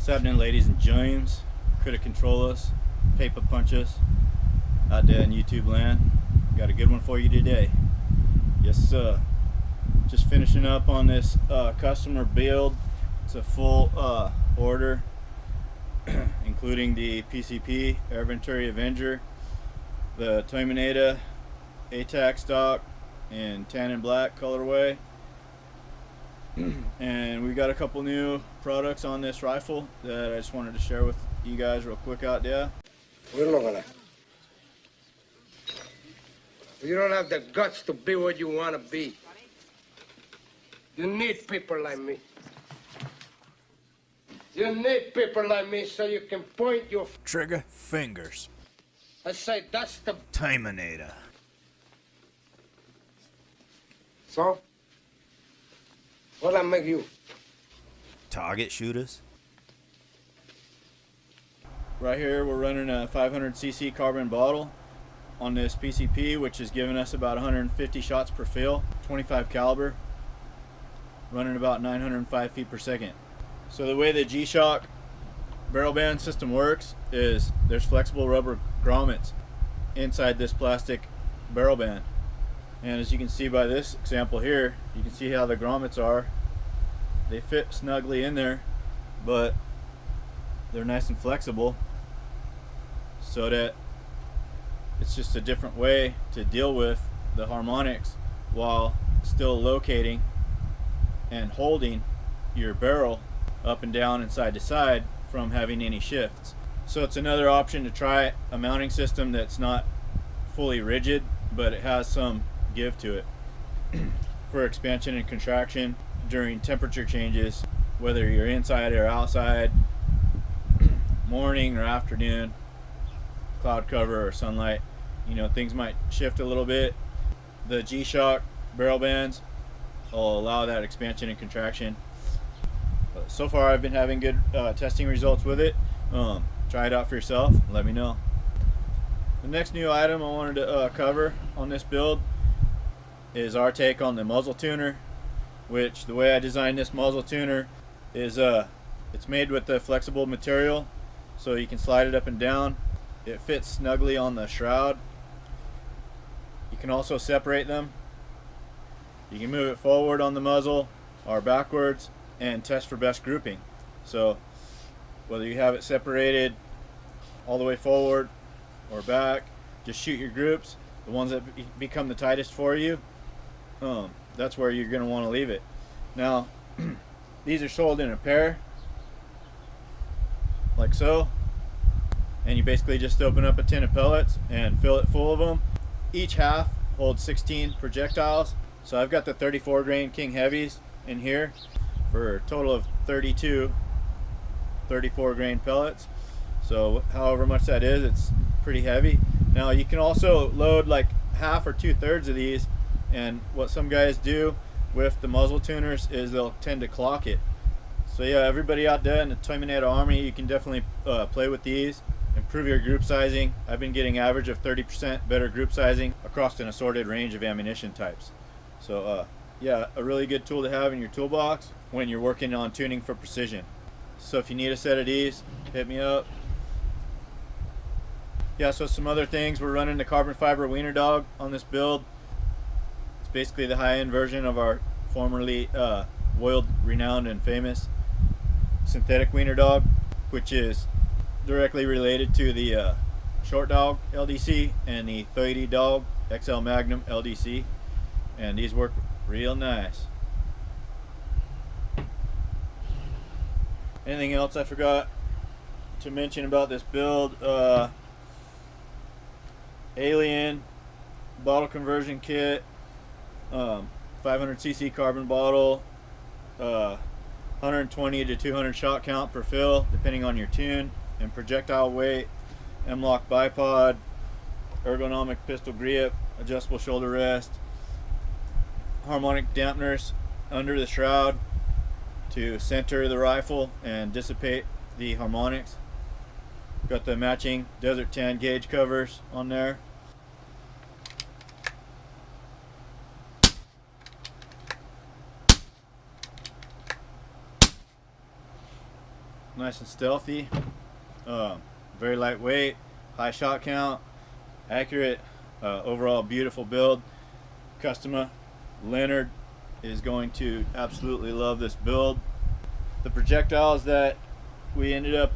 What's happening, ladies and gents? Critic control us, paper punch us out there in YouTube land. Got a good one for you today. Yes, sir. Just finishing up on this customer build. It's a full order, including the PCP, Venturi Avenger, the Terminador, ATAC stock, and tan and black colorway. And we got a couple new products on this rifle that I just wanted to share with you guys real quick out there. We're not gonna. You don't have the guts to be what you want to be. You need people like me. You need people like me so you can point your Trigger fingers. I say that's the Terminator. So? What'll I make you? Target shooters. Right here we're running a 500cc carbon bottle on this PCP, which is giving us about 150 shots per fill, 25 caliber, running about 905 feet per second. So the way the G-Shock barrel band system works is there's flexible rubber grommets inside this plastic barrel band. And as you can see by this example here, you can see how the grommets are. They fit snugly in there, but they're nice and flexible, so that it's just a different way to deal with the harmonics while still locating and holding your barrel up and down and side to side from having any shifts. So it's another option to try a mounting system that's not fully rigid, but it has some give to it for expansion and contraction during temperature changes, whether you're inside or outside, morning or afternoon, cloud cover or sunlight. You know, things might shift a little bit. The G-Shock barrel bands will allow that expansion and contraction. So far I've been having good testing results with it. Try it out for yourself and let me know. The next new item I wanted to cover on this build is our take on the muzzle tuner, which the way I designed this muzzle tuner is it's made with the flexible material, so you can slide it up and down. It fits snugly on the shroud. You can also separate them. You can move it forward on the muzzle or backwards and test for best grouping. So whether you have it separated all the way forward or back, just shoot your groups, the ones that become the tightest for you. That's where you're going to want to leave it. Now these are sold in a pair like so, and you basically just open up a tin of pellets and fill it full of them. Each half holds 16 projectiles, so I've got the 34 grain King Heavies in here for a total of 32 34 grain pellets. So however much that is, it's pretty heavy. Now you can also load like half or 2/3 of these, and what some guys do with the muzzle tuners is they'll tend to clock it. So yeah, everybody out there in the Terminator army, you can definitely play with these, improve your group sizing. I've been getting average of 30% better group sizing across an assorted range of ammunition types. So yeah, a really good tool to have in your toolbox when you're working on tuning for precision. So if you need a set of these, hit me up. Yeah, so some other things, we're running the carbon fiber wiener dog on this build. It's basically the high-end version of our formerly world renowned and famous synthetic wiener dog, which is directly related to the short dog LDC and the 30 dog XL Magnum LDC, and these work real nice. Anything else I forgot to mention about this build? Alien bottle conversion kit, 500cc carbon bottle, 120 to 200 shot count per fill depending on your tune, and projectile weight, M-LOK bipod, ergonomic pistol grip, adjustable shoulder rest, harmonic dampeners under the shroud to center the rifle and dissipate the harmonics. Got the matching Desert Tan gauge covers on there. nice and stealthy. Very lightweight, high shot count, accurate, overall beautiful build. Customer Leonard is going to absolutely love this build. The projectiles that we ended up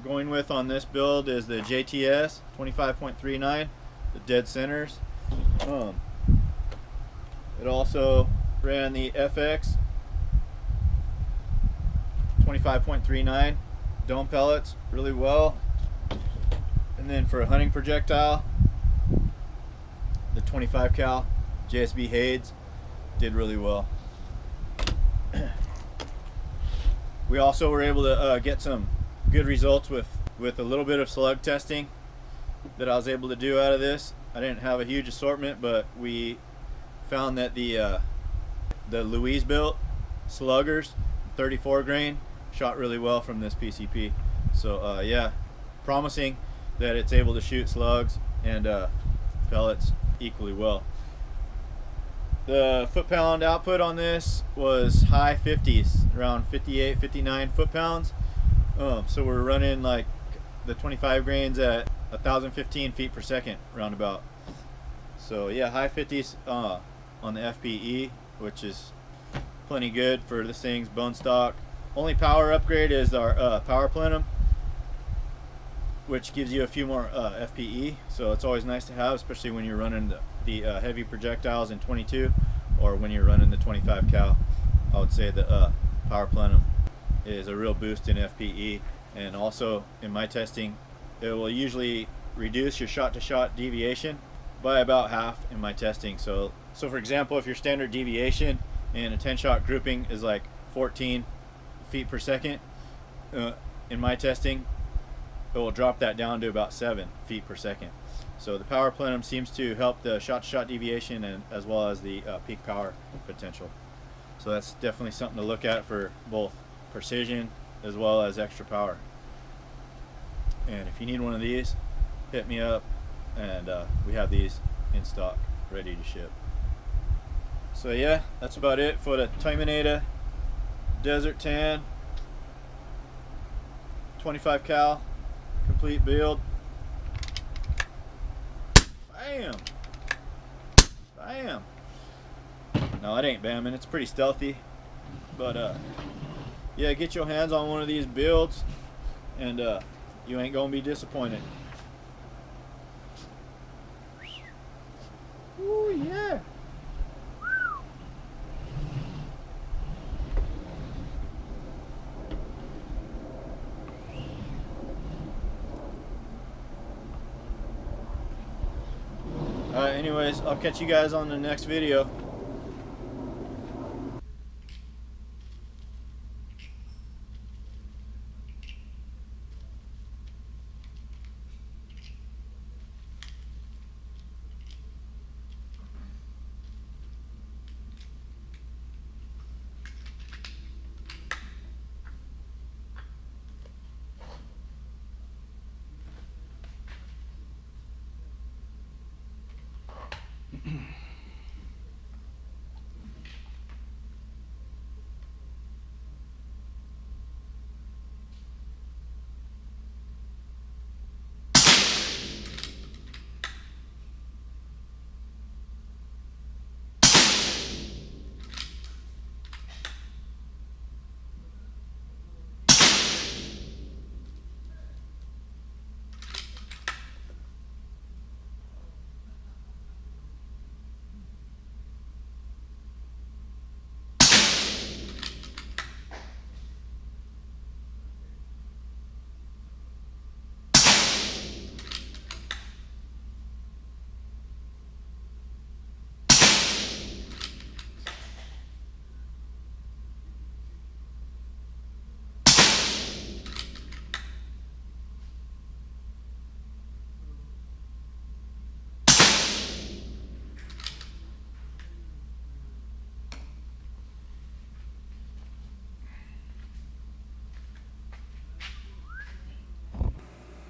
going with on this build is the JTS 25.39, the dead centers. It also ran the FX 25.39 dome pellets really well. And then for a hunting projectile, the 25 cal JSB Hades did really well. We also were able to get some good results with a little bit of slug testing that I was able to do out of this. I didn't have a huge assortment, but we found that the Louise built sluggers 34 grain shot really well from this PCP. So yeah, promising that it's able to shoot slugs and pellets equally well. The foot-pound output on this was high 50s, around 58, 59 foot-pounds. So we're running like the 25 grains at 1,015 feet per second, roundabout. So yeah, high 50s on the FPE, which is plenty good for this thing's bone stock. Only power upgrade is our power plenum, which gives you a few more FPE. So it's always nice to have, especially when you're running the heavy projectiles in 22, or when you're running the 25 cal. I would say the power plenum is a real boost in FPE, and also in my testing, it will usually reduce your shot-to-shot deviation by about half in my testing. So for example, if your standard deviation in a 10-shot grouping is like 14 feet per second, in my testing, it will drop that down to about 7 feet per second. So the power plenum seems to help the shot-to-shot deviation, and as well as the peak power potential. So that's definitely something to look at for both precision as well as extra power. And if you need one of these, hit me up, and we have these in stock ready to ship. So yeah, that's about it for the Terminador Desert Tan 25 cal complete build. Bam! Bam! No, it ain't bamming. It's pretty stealthy. But yeah, get your hands on one of these builds, and you ain't gonna be disappointed. Ooh, yeah! Alright, anyways, I'll catch you guys on the next video.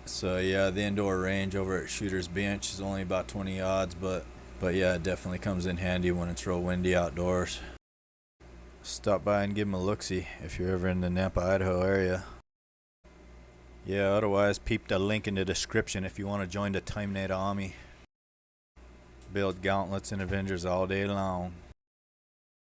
So yeah, the indoor range over at Shooter's Bench is only about 20 yards, but yeah, it definitely comes in handy when it's real windy outdoors. Stop by and give them a look-see if you're ever in the Nampa, Idaho area. Yeah, otherwise peep the link in the description if you want to join the Terminador army. Build gauntlets and Avengers all day long.